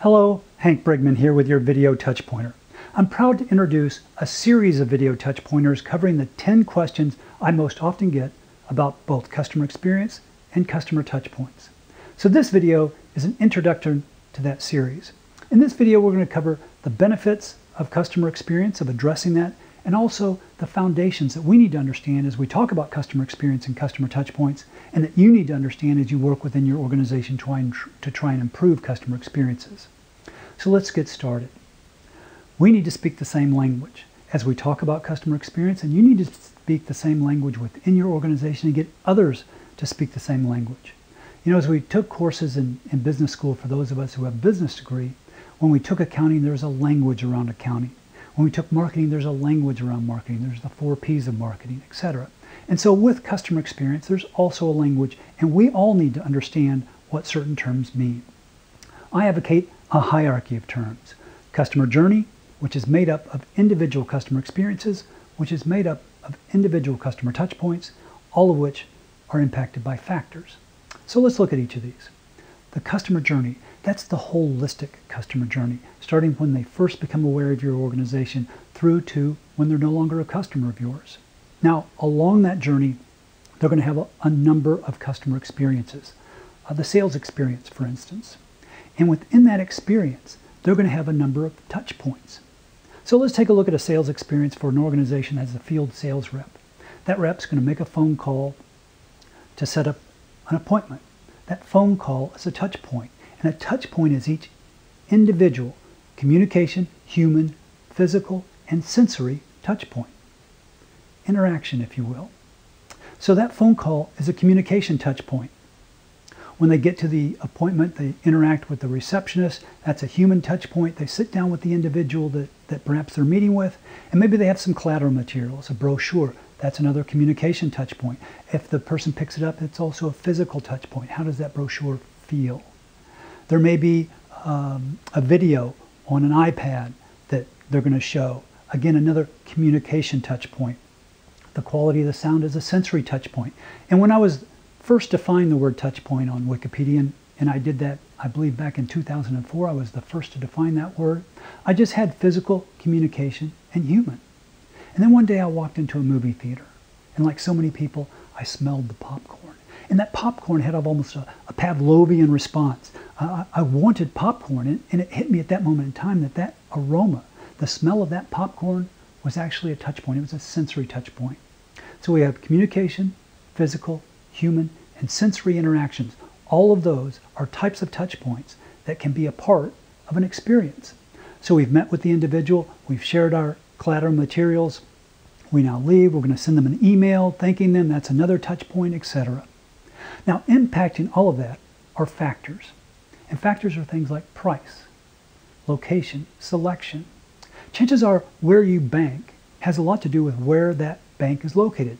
Hello, Hank Brigman here with your video touch pointer. I'm proud to introduce a series of video touch pointers covering the 10 questions I most often get about both customer experience and customer touch points. So this video is an introduction to that series. In this video, we're going to cover the benefits of customer experience, of addressing that, and also the foundations that we need to understand as we talk about customer experience and customer touch points, and that you need to understand as you work within your organization to try and improve customer experiences. So let's get started. We need to speak the same language as we talk about customer experience, and you need to speak the same language within your organization and get others to speak the same language. You know, as we took courses in business school, for those of us who have a business degree, when we took accounting, there's a language around accounting. When we took marketing, there's a language around marketing. There's the 4 P's of marketing, etc. And so with customer experience, there's also a language, and we all need to understand what certain terms mean. I advocate a hierarchy of terms. Customer journey, which is made up of individual customer experiences, which is made up of individual customer touch points, all of which are impacted by factors. So let's look at each of these. The customer journey, that's the holistic customer journey, starting when they first become aware of your organization through to when they're no longer a customer of yours. Now, along that journey, they're going to have a number of customer experiences. The sales experience, for instance. And within that experience, they're going to have a number of touch points. So let's take a look at a sales experience for an organization as a field sales rep. That rep's going to make a phone call to set up an appointment. That phone call is a touch point. And a touch point is each individual communication, human, physical, and sensory touch point. Interaction, if you will. So that phone call is a communication touch point. When they get to the appointment, they interact with the receptionist. That's a human touch point. They sit down with the individual that perhaps they're meeting with, and maybe they have some collateral materials, a brochure. That's another communication touch point. If the person picks it up, it's also a physical touch point. How does that brochure feel? There may be a video on an iPad that they're going to show. Again, another communication touch point. The quality of the sound is a sensory touch point. And when I was first defined the word touch point on Wikipedia, and I did that, I believe, back in 2004, I was the first to define that word. I just had physical, communication, and human. And then one day I walked into a movie theater, and like so many people, I smelled the popcorn. And that popcorn had almost a Pavlovian response. I wanted popcorn, and it hit me at that moment in time that that aroma, the smell of that popcorn, was actually a touch point. It was a sensory touch point. So we have communication, physical, human, and sensory interactions. All of those are types of touch points that can be a part of an experience. So we've met with the individual, we've shared our collateral materials, we now leave, we're going to send them an email thanking them, that's another touch point, etc. Now, impacting all of that are factors. And factors are things like price, location, selection. Chances are where you bank has a lot to do with where that bank is located.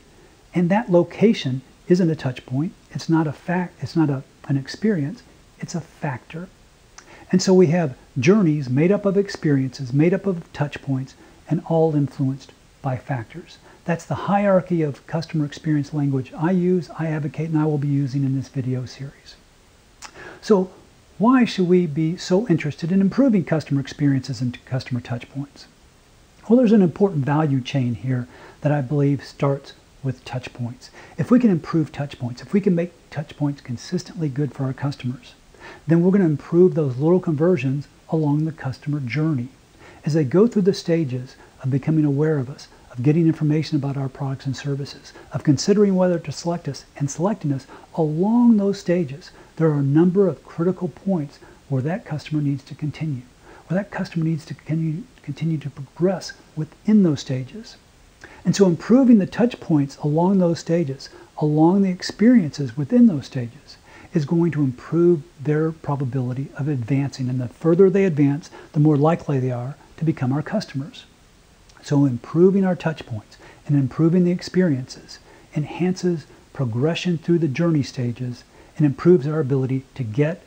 And that location isn't a touch point. It's not a fact. It's not an experience. It's a factor. And so we have journeys made up of experiences, made up of touch points, and all influenced by factors. That's the hierarchy of customer experience language I use, I advocate, and I will be using in this video series. So why should we be so interested in improving customer experiences and customer touch points? Well, there's an important value chain here that I believe starts with touch points. If we can improve touch points, if we can make touch points consistently good for our customers, then we're going to improve those little conversions along the customer journey. As they go through the stages of becoming aware of us, of getting information about our products and services, of considering whether to select us and selecting us, along those stages, there are a number of critical points where that customer needs to continue, where that customer needs to continue to progress within those stages. And so improving the touch points along those stages, along the experiences within those stages, is going to improve their probability of advancing. And the further they advance, the more likely they are to become our customers. So improving our touch points and improving the experiences enhances progression through the journey stages and improves our ability to get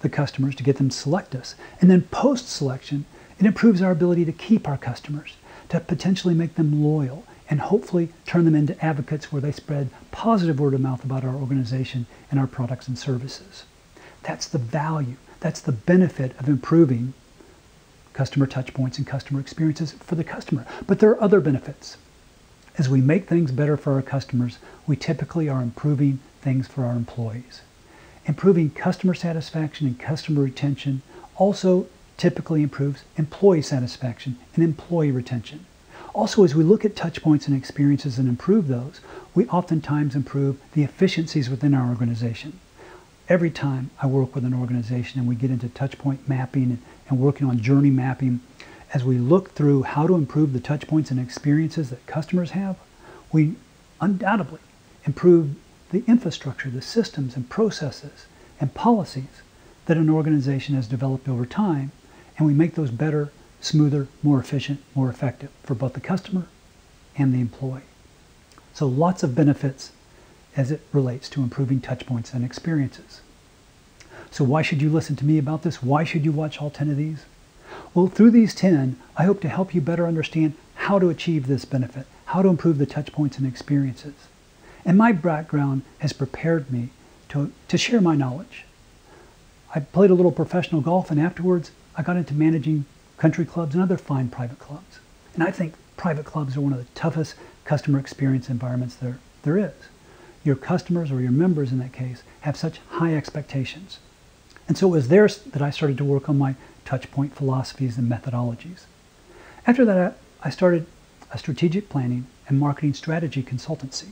the customers, to get them to select us. And then post-selection, it improves our ability to keep our customers, to potentially make them loyal, and hopefully turn them into advocates where they spread positive word of mouth about our organization and our products and services. That's the value. That's the benefit of improving customer touch points and customer experiences for the customer. But there are other benefits. As we make things better for our customers, we typically are improving things for our employees. Improving customer satisfaction and customer retention also typically improves employee satisfaction and employee retention. Also, as we look at touch points and experiences and improve those, we oftentimes improve the efficiencies within our organization. Every time I work with an organization and we get into touch point mapping and working on journey mapping, as we look through how to improve the touch points and experiences that customers have, we undoubtedly improve the infrastructure, the systems and processes and policies that an organization has developed over time, and we make those better, smoother, more efficient, more effective for both the customer and the employee. So lots of benefits as it relates to improving touch points and experiences. So why should you listen to me about this? Why should you watch all 10 of these? Well, through these 10, I hope to help you better understand how to achieve this benefit, how to improve the touch points and experiences. And my background has prepared me to share my knowledge. I played a little professional golf, and afterwards I got into managing country clubs and other fine private clubs. And I think private clubs are one of the toughest customer experience environments there is. Your customers, or your members in that case, have such high expectations. And so it was there that I started to work on my touchpoint philosophies and methodologies. After that, I started a strategic planning and marketing strategy consultancy.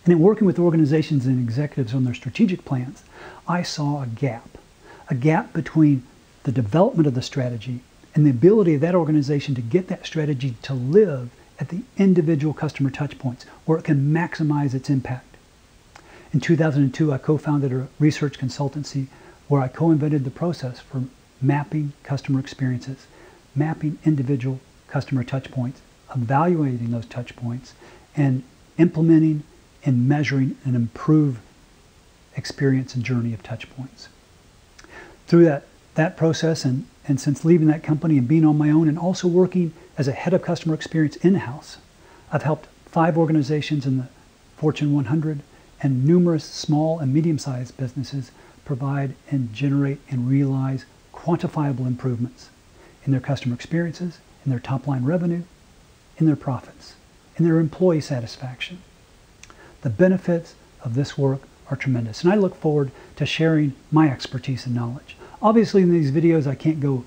And in working with organizations and executives on their strategic plans, I saw a gap between the development of the strategy and the ability of that organization to get that strategy to live at the individual customer touch points where it can maximize its impact. In 2002, I co-founded a research consultancy where I co-invented the process for mapping customer experiences, mapping individual customer touch points, evaluating those touch points, and implementing and measuring an improved experience and journey of touch points. Through that process, and since leaving that company and being on my own and also working as a head of customer experience in-house, I've helped 5 organizations in the Fortune 100 and numerous small and medium-sized businesses provide and generate and realize quantifiable improvements in their customer experiences, in their top-line revenue, in their profits, in their employee satisfaction. The benefits of this work are tremendous, and I look forward to sharing my expertise and knowledge. Obviously, in these videos, I can't go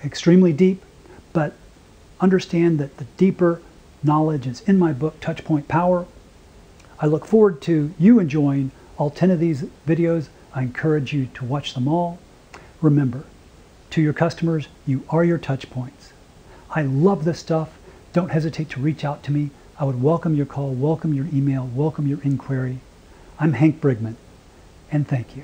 extremely deep, but understand that the deeper knowledge is in my book, Touchpoint Power. I look forward to you enjoying all 10 of these videos. I encourage you to watch them all. Remember, to your customers, you are your touch points. I love this stuff. Don't hesitate to reach out to me. I would welcome your call, welcome your email, welcome your inquiry. I'm Hank Brigman, and thank you.